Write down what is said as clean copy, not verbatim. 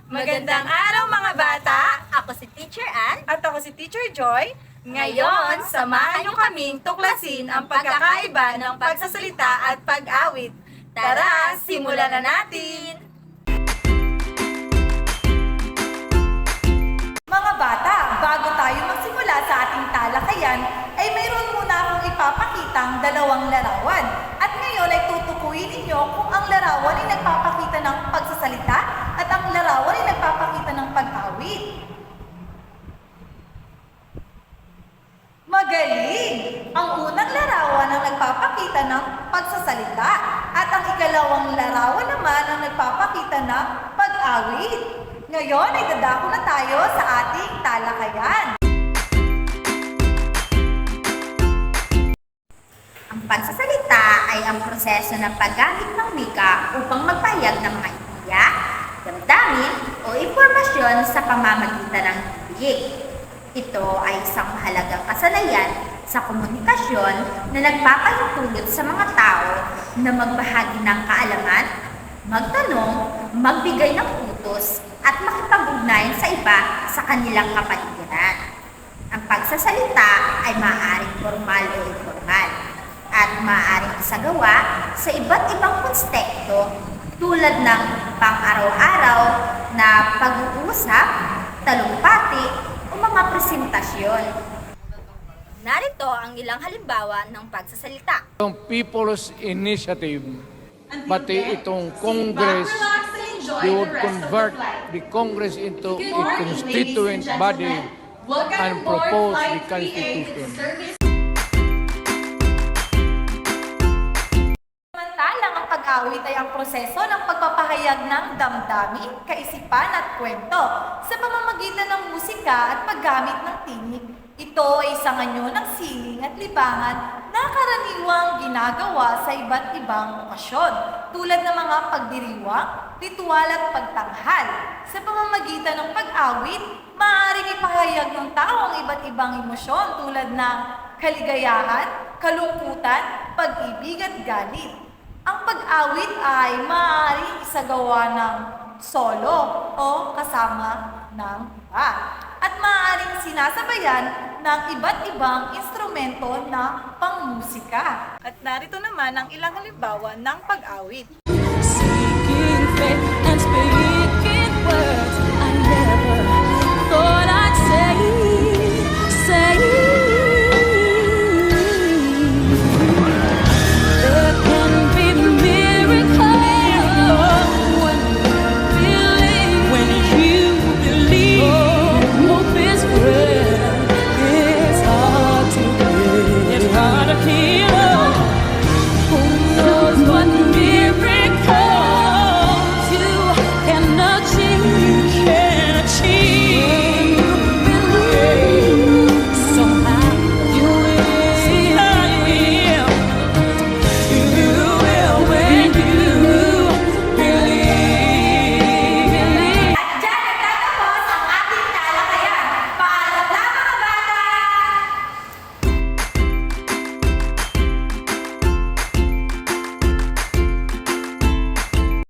Magandang araw mga bata! Ako si Teacher Ann. At ako si Teacher Joy. Ngayon, samahan niyo kaming tuklasin ang pagkakaiba ng pagsasalita at pag-awit. Tara, simulan na natin! Mga bata, bago tayo magsimula sa ating talakayan, ay mayroon muna akong ipapakitang dalawang larawan. At ngayon ay tutukuyin ninyo kung ang larawan ay nagpapakita ng pagsasalita at ang larawan ay nagpapakita ng pag-awit. Magaling! Ang unang larawan ang nagpapakita ng pagsasalita at ang ikalawang larawan naman ang nagpapakita ng pag-awit. Ngayon ay dadako na tayo sa ating talakayan. Ang pagsasalita ay ang proseso ng paggamit ng wika upang magpahayag ng mga ideya, damdamin o impormasyon sa pamamagitan ng bibig. Ito ay isang mahalagang kasanayan sa komunikasyon na nagpapahintulot sa mga tao na magbahagi ng kaalaman, magtanong, magbigay ng utos, at makipag-ugnayan sa iba sa kanilang kapaligiran. Ang pagsasalita ay maaaring formal o informal at maaaring isagawa sa iba't ibang konteksto tulad ng pang-araw-araw na pag-uusap, talumpati o mga presentasyon. Narito ang ilang halimbawa ng pagsasalita. Itong People's Initiative, pati itong Congress, they would convert the Congress into a constituent body and propose the Constitution. Samantalang ang pag-awit ay ang proseso ng pagpapahayag ng damdamin, kaisipan at kwento sa pamamagitan ng musika at paggamit ng tinig. Ito ay isang anyo ng sining at libangan na karaniwang ginagawa sa iba't ibang okasyon, tulad ng mga pagdiriwang, ritual at pagtanghal. Sa pamamagitan ng pag-awit, maaaring ipahayag ng tao ang iba't ibang emosyon tulad ng kaligayahan, kalungkutan, pag-ibig at galit. Ang pag-awit ay maaaring isagawa ng solo o kasama ng iba at maaaring sinasabayan ng iba't ibang instrumento na pangmusika. At narito naman ang ilang halimbawa ng pag-awit. Seeking faith